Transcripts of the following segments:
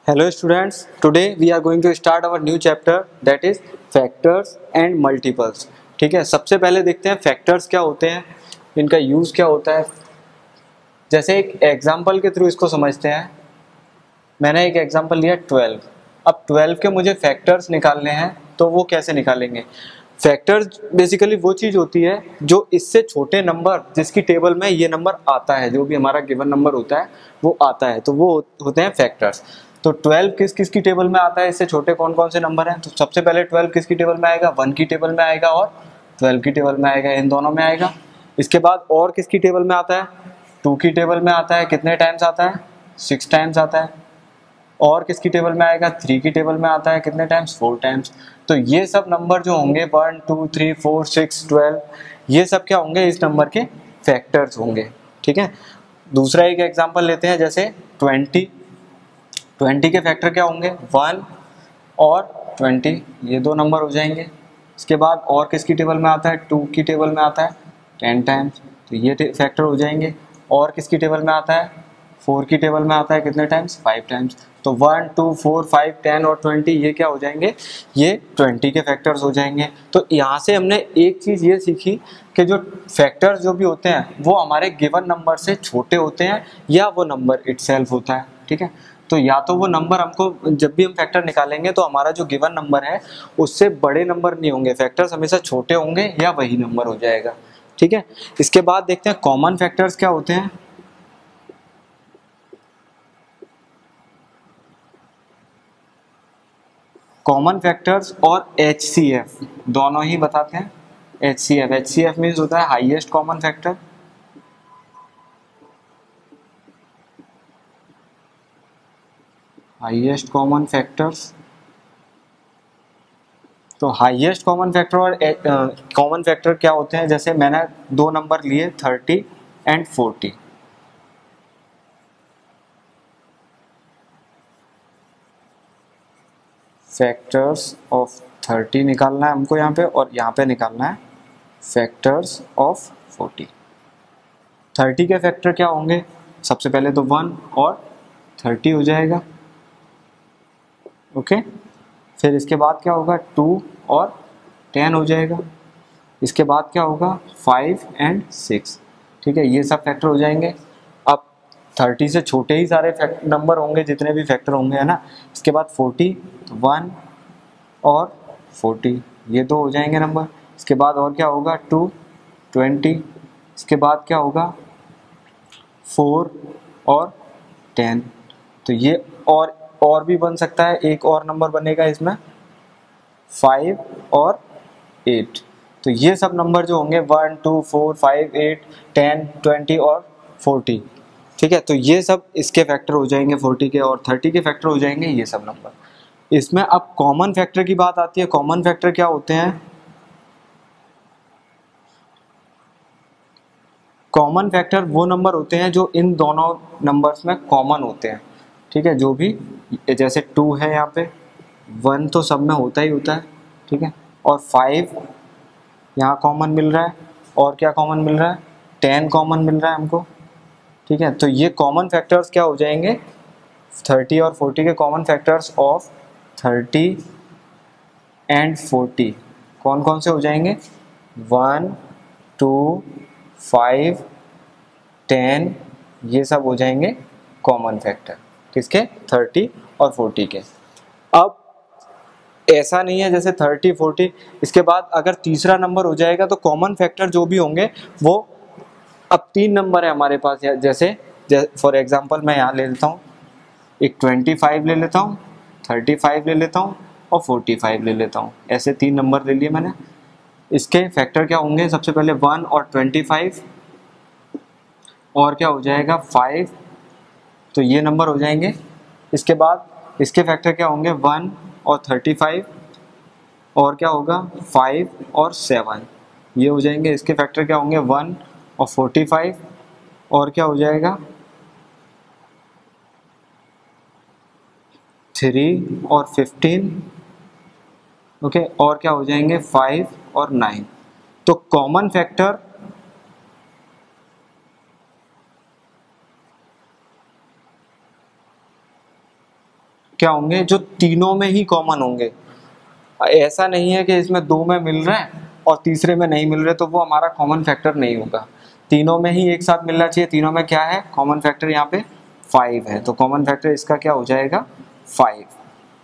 Hello students, today we are going to start our new chapter that is factors and multiples। ठीक है, सबसे पहले देखते हैं फैक्टर्स क्या होते हैं, इनका यूज क्या होता है। जैसे एक एग्जांपल के थ्रू इसको समझते हैं। मैंने एक एग्जांपल लिया 12। अब 12 के मुझे फैक्टर्स निकालने हैं तो वो कैसे निकालेंगे। फैक्टर्स बेसिकली वो चीज़ होती है जो इससे छोटे नंबर जिसकी टेबल में ये नंबर आता है, जो भी हमारा गिवन नंबर होता है वो आता है, तो वो होते हैं फैक्टर्स। तो 12 किस किस की टेबल में आता है, इससे छोटे कौन कौन से नंबर हैं। तो सबसे पहले 12 किसकी टेबल में आएगा, 1 की टेबल में आएगा और 12 की टेबल में आएगा, इन दोनों में आएगा। इसके बाद और किसकी टेबल में आता है, 2 की टेबल में आता है। कितने टाइम्स आता है, 6 टाइम्स आता है। और किसकी टेबल में आएगा, 3 की टेबल में आता है। कितने टाइम्स, 4 टाइम्स। तो ये सब नंबर जो होंगे 1 2 3 4 6 12, ये सब क्या होंगे, इस नंबर के फैक्टर्स होंगे। ठीक है, दूसरा एक एग्जांपल लेते हैं, जैसे 20 के फैक्टर क्या होंगे, 1 और 20, ये दो नंबर हो जाएंगे। इसके बाद और किसकी टेबल में आता है, 2 की टेबल में आता है 10 टाइम्स, तो ये फैक्टर हो जाएंगे। और किसकी टेबल में आता है, 4 की टेबल में आता है कितने टाइम्स, 5 टाइम्स। तो 1 2 4 5 10 और 20 ये क्या हो जाएंगे, ये 20 के फैक्टर्स हो जाएंगे। तो यहाँ से हमने एक चीज़ ये सीखी कि जो फैक्टर्स जो भी होते हैं वो हमारे गिवन नंबर से छोटे होते हैं या वो नंबर इटसेल्फ होता है। ठीक है, तो या तो वो नंबर हमको जब भी हम फैक्टर निकालेंगे तो हमारा जो गिवन नंबर है उससे बड़े नंबर नहीं होंगे, फैक्टर्स हमेशा छोटे होंगे या वही नंबर हो जाएगा। ठीक है, इसके बाद देखते हैं कॉमन फैक्टर्स क्या होते हैं। कॉमन फैक्टर्स और HCF दोनों ही बताते हैं। HCF मीन्स होता है highest common factor. Highest common factors, तो हाईएस्ट कॉमन फैक्टर और कॉमन फैक्टर क्या होते हैं, जैसे मैंने दो नंबर लिए 30 एंड 40। फैक्टर्स ऑफ 30 निकालना है हमको यहाँ पे, और यहाँ पे निकालना है फैक्टर्स ऑफ 40। 30 के फैक्टर क्या होंगे, सबसे पहले तो 1 और 30 हो जाएगा। ओके, फिर इसके बाद क्या होगा, 2 और 10 हो जाएगा। इसके बाद क्या होगा, 5 एंड 6। ठीक है, ये सब फैक्टर हो जाएंगे। अब 30 से छोटे ही सारे नंबर होंगे जितने भी फैक्टर होंगे, है ना। इसके बाद 40, 1 और 40, ये दो हो जाएंगे नंबर। इसके बाद और क्या होगा, 2 20। इसके बाद क्या होगा, 4 और 10। तो ये और भी बन सकता है, एक और नंबर बनेगा इसमें 5 और 8। तो ये सब नंबर जो होंगे 1 2 4 5 8 10 20 और 40। ठीक है, तो ये सब इसके फैक्टर हो जाएंगे, 40 के और 30 के फैक्टर हो जाएंगे ये सब नंबर। इसमें अब कॉमन फैक्टर की बात आती है। कॉमन फैक्टर क्या होते हैं, कॉमन फैक्टर वो नंबर होते हैं जो इन दोनों नंबर्स में कॉमन होते हैं। ठीक है, जो भी, जैसे 2 है यहाँ पे, 1 तो सब में होता ही होता है। ठीक है, और 5 यहाँ कॉमन मिल रहा है, और क्या कॉमन मिल रहा है, 10 कॉमन मिल रहा है हमको। ठीक है, तो ये कॉमन फैक्टर्स क्या हो जाएंगे, 30 और 40 के कॉमन फैक्टर्स ऑफ 30 एंड 40 कौन कौन से हो जाएंगे, 1 2 5 10, ये सब हो जाएंगे कॉमन फैक्टर किसके, 30 और 40 के। अब ऐसा नहीं है जैसे 30 40, इसके बाद अगर तीसरा नंबर हो जाएगा तो कॉमन फैक्टर जो भी होंगे वो, अब 3 नंबर है हमारे पास, जैसे फॉर एग्जांपल मैं यहाँ ले लेता हूँ, एक 25 ले लेता हूँ, 35 ले लेता हूँ और 45 ले लेता हूँ। ऐसे 3 नंबर ले लिए मैंने। इसके फैक्टर क्या होंगे, सबसे पहले 1 और 25 और क्या हो जाएगा 5, तो ये नंबर हो जाएंगे। इसके बाद इसके फैक्टर क्या होंगे, 1 और 35 और क्या होगा 5 और 7, ये हो जाएंगे। इसके फैक्टर क्या होंगे, 1 और 45 और क्या हो जाएगा 3 और 15। ओके, और क्या हो जाएंगे 5 और 9। तो कॉमन फैक्टर क्या होंगे, जो तीनों में ही कॉमन होंगे। ऐसा नहीं है कि इसमें दो में मिल रहे हैं और तीसरे में नहीं मिल रहे, तो वो हमारा कॉमन फैक्टर नहीं होगा। तीनों में ही एक साथ मिलना चाहिए। तीनों में क्या है, कॉमन फैक्टर यहाँ पे 5 है, तो कॉमन फैक्टर इसका क्या हो जाएगा, 5।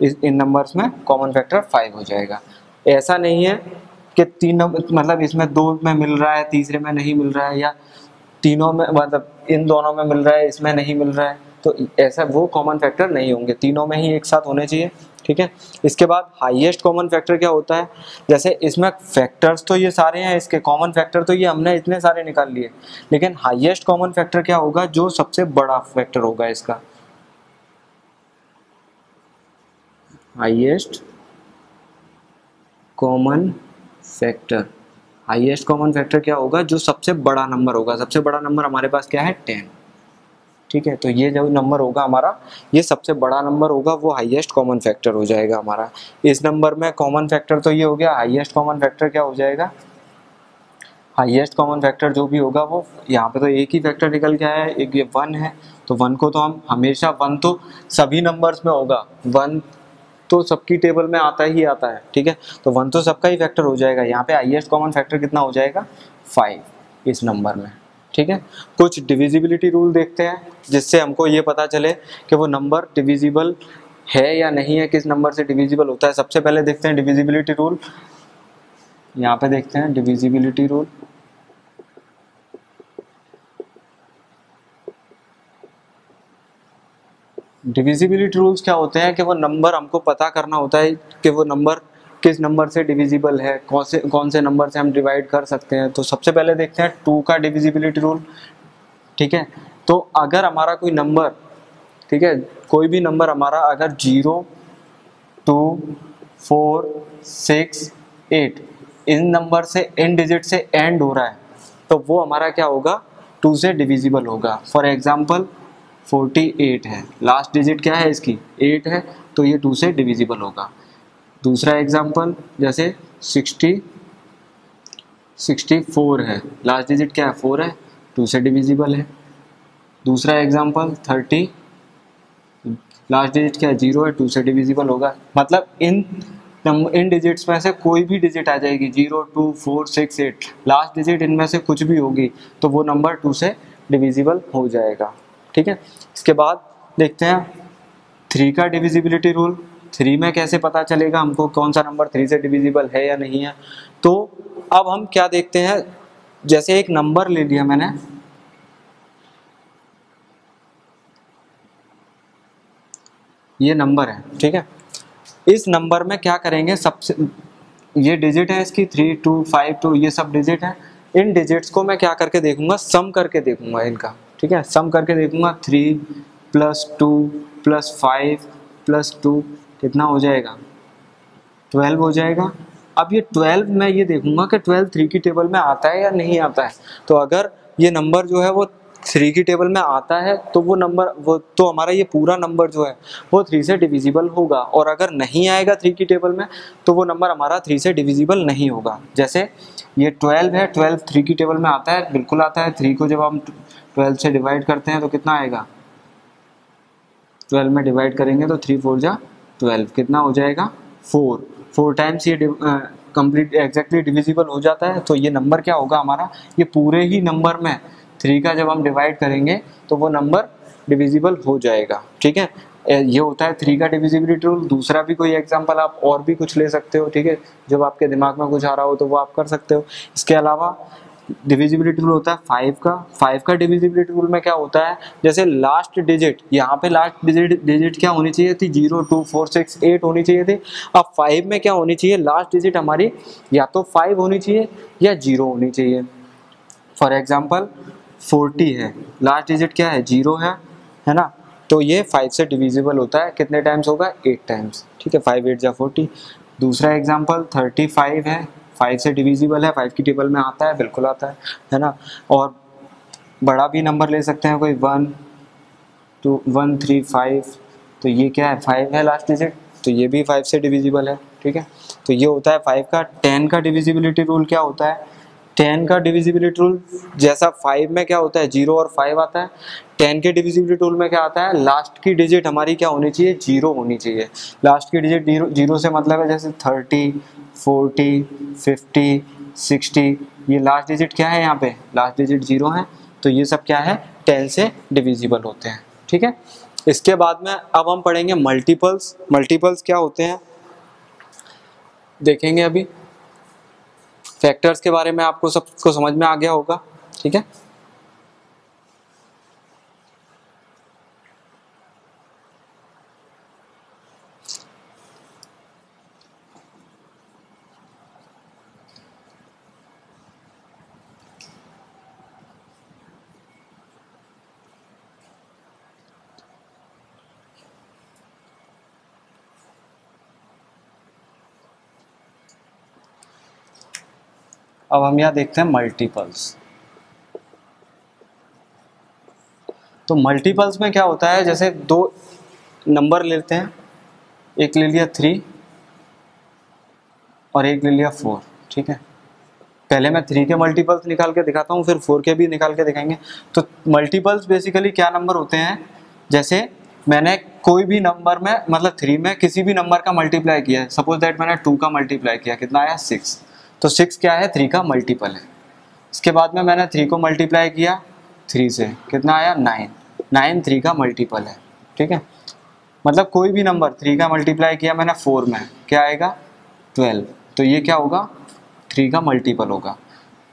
इन नंबर्स में कॉमन फैक्टर 5 हो जाएगा। ऐसा नहीं है कि तीनों मतलब इसमें दो में मिल रहा है तीसरे में नहीं मिल रहा है, या तीनों में मतलब इन दोनों में मिल रहा है इसमें नहीं मिल रहा है, तो ऐसा वो कॉमन फैक्टर नहीं होंगे, तीनों में ही एक साथ होने चाहिए। ठीक है, इसके बाद हाईएस्ट कॉमन फैक्टर क्या होता है, जैसे इसमें फैक्टर्स तो ये सारे हैं, इसके कॉमन फैक्टर तो ये हमने इतने सारे निकाल लिए, लेकिन हाईएस्ट कॉमन फैक्टर क्या होगा, जो सबसे बड़ा फैक्टर होगा इसका। Highest common factor, highest common factor क्या होगा, जो सबसे बड़ा नंबर होगा। सबसे बड़ा नंबर हमारे पास क्या है, 10। ठीक है, तो ये जो नंबर होगा हमारा, ये सबसे बड़ा नंबर होगा, वो हाईएस्ट कॉमन फैक्टर हो जाएगा हमारा। इस नंबर में कॉमन फैक्टर तो ये हो गया, हाईएस्ट कॉमन फैक्टर क्या हो जाएगा, हाईएस्ट कॉमन फैक्टर जो भी होगा वो, यहाँ पे तो एक ही फैक्टर निकल के आया है, एक ये 1 है, तो 1 को तो हम हमेशा, 1 तो सभी नंबर्स में होगा, 1 तो सबकी टेबल में आता ही आता है। ठीक है, तो 1 तो सबका ही फैक्टर हो जाएगा। यहाँ पे हाईएस्ट कॉमन फैक्टर कितना हो जाएगा, 5 इस नंबर में। ठीक है, कुछ डिविजिबिलिटी रूल देखते हैं जिससे हमको ये पता चले कि वो नंबर डिविजिबल है या नहीं है, किस नंबर से डिविजिबल होता है। सबसे पहले देखते हैं डिविजिबिलिटी रूल, यहाँ पे देखते हैं डिविजिबिलिटी रूल। डिविजिबिलिटी रूल्स क्या होते हैं कि वो नंबर हमको पता करना होता है कि वो नंबर किस नंबर से डिविजिबल है, कौन से नंबर से हम डिवाइड कर सकते हैं। तो सबसे पहले देखते हैं 2 का डिविजिबिलिटी रूल। ठीक है, तो अगर हमारा कोई नंबर, ठीक है, कोई भी नंबर हमारा अगर 0, 2, 4, 6, 8 इन नंबर से, इन डिजिट से एंड हो रहा है, तो वो हमारा क्या होगा, 2 से डिविजिबल होगा। फॉर एग्जाम्पल 48 है, लास्ट डिजिट क्या है इसकी, 8 है, तो ये 2 से डिविजिबल होगा। दूसरा एग्जाम्पल जैसे 64 है, लास्ट डिजिट क्या है, 4 है, 2 से डिविजिबल है। दूसरा एग्जाम्पल 30, लास्ट डिजिट क्या है, 0 है, 2 से डिविजिबल होगा। मतलब इन डिजिट्स में से कोई भी डिजिट आ जाएगी, 0, 2, 4, 6, 8, लास्ट डिजिट इनमें से कुछ भी होगी तो वो नंबर 2 से डिविजिबल हो जाएगा। ठीक है, इसके बाद देखते हैं 3 का डिविजिबिलिटी रूल। 3 में कैसे पता चलेगा हमको कौन सा नंबर 3 से डिविजिबल है या नहीं है। तो अब हम क्या देखते हैं, जैसे एक नंबर ले लिया मैंने, ये नंबर है, ठीक है, इस नंबर में क्या करेंगे, सबसे ये डिजिट है इसकी 3, 2, 5, 2, ये सब डिजिट है। इन डिजिट्स को मैं क्या करके देखूंगा, सम करके देखूंगा इनका। ठीक है, सम करके देखूंगा, 3 + 2 + 5 + 2 कितना हो जाएगा, 12 हो जाएगा। अब ये 12 मैं ये देखूंगा कि 12 3 की टेबल में आता है या नहीं आता है। तो अगर ये नंबर जो है वो 3 की टेबल में आता है तो वो नंबर, वो तो हमारा ये पूरा नंबर जो है वो 3 से डिविजिबल होगा। और अगर नहीं आएगा 3 की टेबल में तो वो नंबर हमारा 3 से डिविजिबल नहीं होगा। जैसे ये 12 है, 12 3 की टेबल में आता है, बिल्कुल आता है। 3 को जब हम 12 से डिवाइड करते हैं तो कितना आएगा, 12 में डिवाइड करेंगे तो 3 4 जा 12, कितना हो जाएगा 4 टाइम्स ये कंप्लीट एग्जैक्टली डिविजिबल हो जाता है। तो ये नंबर क्या होगा हमारा, ये पूरे ही नंबर में 3 का जब हम डिवाइड करेंगे तो वो नंबर डिविजिबल हो जाएगा। ठीक है, ये होता है 3 का डिविजिबिलिटी रूल। दूसरा भी कोई एग्जांपल आप और भी कुछ ले सकते हो। ठीक है, जब आपके दिमाग में कुछ आ रहा हो तो वो आप कर सकते हो। इसके अलावा डिविजिबिलिटी रूल होता है 5 का डिविजिबिलिटी रूल में क्या होता है, जैसे लास्ट डिजिट, यहाँ पे लास्ट डिजिट क्या होनी चाहिए थी, 0 2 4 6 8 होनी चाहिए थी। अब 5 में क्या होनी चाहिए, लास्ट डिजिट हमारी या तो 5 होनी चाहिए या 0 होनी चाहिए। फॉर एग्जाम्पल 40 है, लास्ट डिजिट क्या है, 0 है ना, तो ये 5 से डिविजिबल होता है। कितने टाइम्स होगा, 8 टाइम्स। ठीक है, 5 8 जा 40। दूसरा एग्जाम्पल 35 है, 5 से डिविजिबल है, 5 की टेबल में आता है, बिल्कुल आता है ना। और बड़ा भी नंबर ले सकते हैं कोई, 1 2 1 3 5, तो ये क्या है, 5 है लास्ट डिजिट, तो ये भी 5 से डिविजिबल है। ठीक है, तो ये होता है 5 का। 10 का डिविजिबिलिटी रूल क्या होता है, 10 का डिविजिबिलिटी रूल जैसा 5 में क्या होता है 0 और 5 आता है, 10 के डिविजिबिलिटी रूल में क्या आता है, लास्ट की डिजिट हमारी क्या होनी चाहिए, 0 होनी चाहिए। लास्ट की डिजिट 0 से मतलब है जैसे 30, 40, 50, 60, ये लास्ट डिजिट क्या है, यहाँ पे लास्ट डिजिट 0 है, तो ये सब क्या है 10 से डिविजिबल होते हैं। ठीक है, इसके बाद में अब हम पढ़ेंगे मल्टीपल्स। मल्टीपल्स क्या होते हैं देखेंगे अभी। फैक्टर्स के बारे में आपको सबको समझ में आ गया होगा। ठीक है, अब हम यहाँ देखते हैं मल्टीपल्स। तो मल्टीपल्स में क्या होता है, जैसे दो नंबर लेते हैं, एक ले लिया 3 और एक ले लिया 4। ठीक है, पहले मैं 3 के मल्टीपल्स निकाल के दिखाता हूँ, फिर 4 के भी निकाल के दिखाएंगे। तो मल्टीपल्स बेसिकली क्या नंबर होते हैं, जैसे मैंने कोई भी नंबर में मतलब 3 में किसी भी नंबर का मल्टीप्लाई किया है, सपोज दैट मैंने 2 का मल्टीप्लाई किया, कितना आया 6, तो 6 क्या है 3 का मल्टीपल है। इसके बाद में मैंने 3 को मल्टीप्लाई किया 3 से, कितना आया 9, 9 3 का मल्टीपल है। ठीक है, मतलब कोई भी नंबर 3 का मल्टीप्लाई किया मैंने 4 में, क्या आएगा 12, तो ये क्या होगा 3 का मल्टीपल होगा।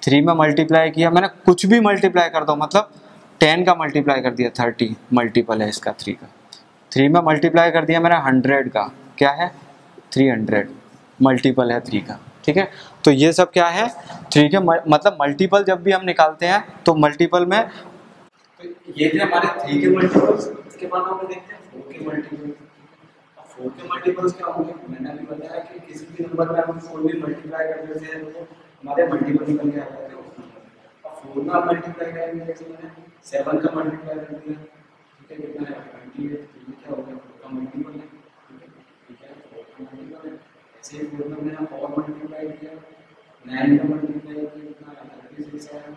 3 में मल्टीप्लाई किया मैंने, कुछ भी मल्टीप्लाई कर दो, मतलब 10 का मल्टीप्लाई कर दिया 30, मल्टीपल है इसका 3 का। 3 में मल्टीप्लाई कर दिया मैंने 100 का, क्या है 300, मल्टीपल है 3 का। ठीक है, तो ये सब क्या है 3 के मतलब मल्टीपल जब भी हम निकालते हैं तो मल्टीपल में, तो ये थे हमारे 3 के मल्टीपल्स। इसके बाद हम देखते हैं 4 के मल्टीपल्स। 4 के मल्टीपल्स क्या होंगे, मैंने अभी बताया कि किसी भी नंबर में हम 4 भी मल्टीप्लाई कर देते हैं तो हमारे मल्टीपल निकल के आ जाते हैं उस नंबर में। अब 4 में आप मल्टीप्लाई करेंगे, जैसे मैंने 7 का मल्टीप्लाई कर दिया, ठीक है, कितना है 28, तो ये क्या हो गया 4 का मल्टीपल है। ठीक है, 4 का मल्टीपल है। ऐसे ही 4 में मैंने और मल्टीप्लाई किया, 9 का मल्टीप्लाई किया, कितना 36 आया,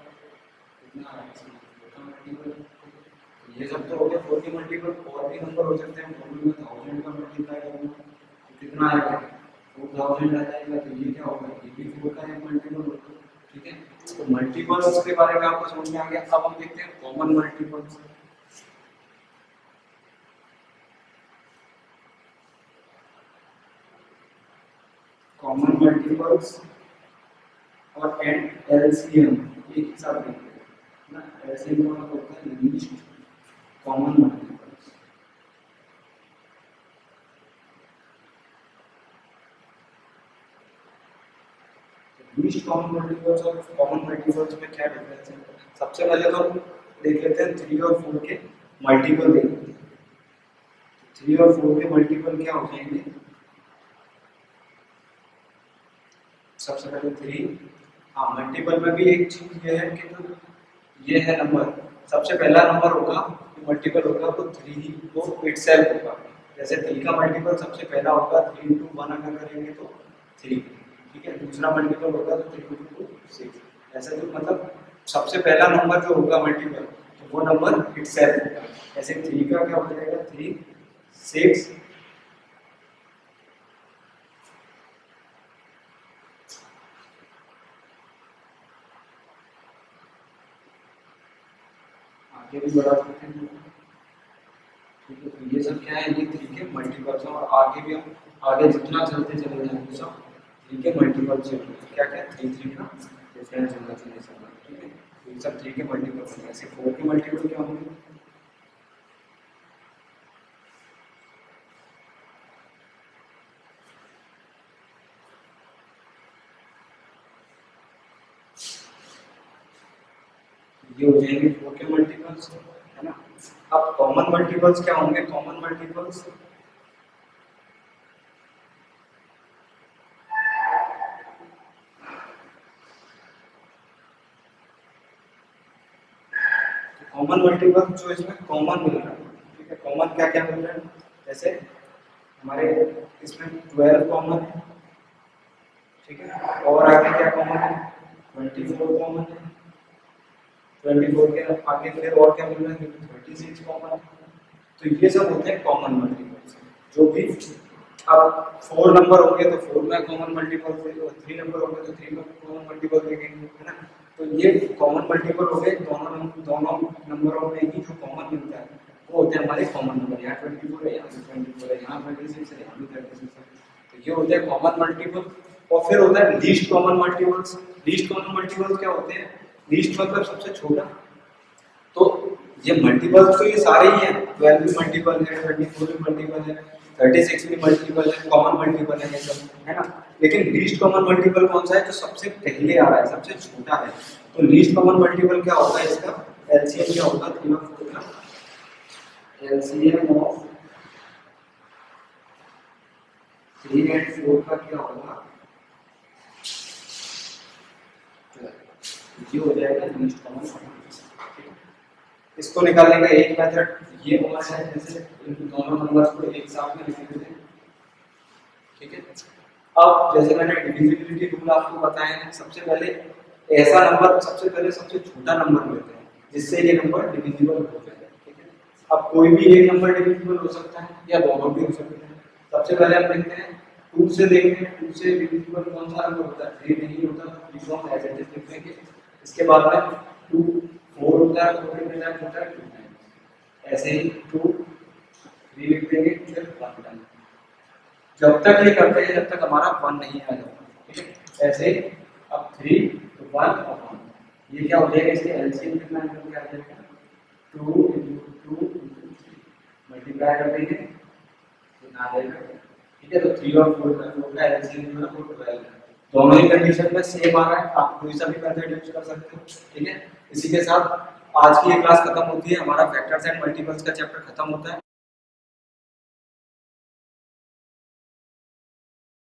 कितना आया 4 का मल्टीपल। ये सब तो हो गया 4 के मल्टीपल। और भी नंबर हो सकते हैं, 4 में 1000 का मल्टीप्लाई करूंगा तो कितना आएगा 4000 आ जाएगा, तो ये क्या होगा ये भी 4 का एक मल्टीपल होगा। ठीक है, तो मल्टीपल्स के बारे में आपको समझ में आ गया। अब हम देखते हैं कॉमन मल्टीपल्स। कॉमन मल्टीपल्स और एलसीएम एक ही साथ देखते हैं ना। एलसीएम का मतलब होता है least common multiples. Least common multiples और कॉमन मल्टीपल्स में क्या डिफरेंस है, सबसे पहले तो देख लेते हैं 3 और 4 के मल्टीपल देख लेते हैं। 3 और 4 के मल्टीपल क्या हो जाएंगे, सबसे पहले 3, हाँ मल्टीपल में भी एक चीज ये है कि तो ये है नंबर, सबसे पहला नंबर होगा मल्टीपल होगा तो 3 को इटसेल्फ होगा। जैसे 3 का मल्टीपल सबसे पहला होगा 3 into 1 अगर करेंगे तो 3। ठीक है, दूसरा मल्टीपल होगा तो 3 into 6। ऐसे तो मतलब सबसे पहला नंबर जो होगा मल्टीपल तो वो नंबर इटसेल्फ होगा। ऐसे 3 का क्या हो जाएगा 3, 6, आगे भी बढ़ा सकते हैं। ठीक है, तो ये सब क्या है, ये 3 के मल्टीपल्स हैं। और आगे भी हम आगे जितना चलते चले जाएंगे सब 3 के मल्टीपल्स हैं। क्या क्या 3 3 का डिफरेंस होगा 3 से। ठीक है, तो ये सब 3 के मल्टीपल्स हैं। ऐसे 4 के मल्टीपल क्या होंगे, ये हो जाएंगे 4 के मल्टीपल्स, है ना। अब कॉमन मल्टीपल्स क्या होंगे, कॉमन मल्टीपल्स कॉमन मल्टीपल जो इसमें कॉमन मिल रहा है। ठीक है, कॉमन क्या क्या मिल रहा है, जैसे हमारे इसमें 12 कॉमन है। ठीक है, और आगे क्या कॉमन है 24 कॉमन है, 24 के आगे फिर और क्या मिल रहा है, 36 कॉमन है। तो ये सब होते हैं कॉमन मल्टीपल्स, जो भी अब 4 नंबर होंगे तो 4 में कॉमन मल्टीपल देंगे, और 3 नंबर होंगे तो 3 में कॉमन मल्टीपल देंगे, है ना। तो ये कॉमन मल्टीपल हो गए, दोनों नंबरों में ही जो कॉमन मिलता है वो होते हैं हमारे कॉमन नंबर। यहाँ 24 है, यहाँ 24 है, यहाँ 26 है, यहाँ भी 36 है। तो ये होते हैं कॉमन मल्टीपल। और फिर होता है least common multiples. Least common multiples क्या होते हैं, लीस्ट मतलब सबसे छोटा। तो ये मल्टीपल्स तो ये सारे ही हैं, 12 भी मल्टीपल है, 24 भी मल्टीपल है, 36 भी मल्टीपल है, कॉमन मल्टीपल है, ये सब, है ना। लेकिन लीस्ट कॉमन मल्टीपल कौन सा है, जो सबसे पहले आ रहा है, सबसे छोटा है। तो लीस्ट कॉमन मल्टीपल क्या होता है, इसका एलसीएम क्या होगा, 3 और 4 का एलसीएम ऑफ 3 एंड 4 का क्या होगा, ये हो जाएगा लीस्ट कॉमन मल्टीपल। इसको निकालने का एक मेथड ये होना है, जैसे इन दोनों नंबर्स को एक साथ में लिख देते हैं, ठीक है। अब जैसे मैंने डिविजिबिलिटी रूल आपको बताया है, सबसे पहले ऐसा नंबर, सबसे पहले सबसे छोटा नंबर लेते हैं जिससे ये नंबर डिविजिबल हो जाए, ठीक है। अब कोई भी एक नंबर डिविजिबल हो सकता है या दोनों भी हो सकते हैं। सबसे पहले हम देखते हैं 2 से, देखते हैं 2 से डिविजिबल कौन सा नंबर होता है, 3 नहीं होता, 3 को हम एज इट इज लिख देंगे। इसके बाद में 2 4 होता है, 4 के बजाय होता है 2 9, ऐसे ही 2 3 लिख देंगे, फिर 1 टाइम। जब तक ये करते हैं जब तक हमारा 1 नहीं आ जाता, ठीक है। ऐसे ही अब 3 तो 1 और 1, ये क्या हो जाएगा, इसके एलसीएम कितना निकल के आ जाएगा, 2 × 2 × 3 मल्टीप्लाई कर देंगे तो आ जाएगा, ठीक है। तो 3 और 4 का एलसीएम जो है वो 12 है। दोनों ही कंडीशन में सेम आ रहा है, आप कोई सा भी मेथड यूज कर सकते हो, ठीक है। इसी के साथ आज की ये क्लास खत्म होती है, हमारा फैक्टर्स एंड मल्टीपल्स का चैप्टर खत्म होता है।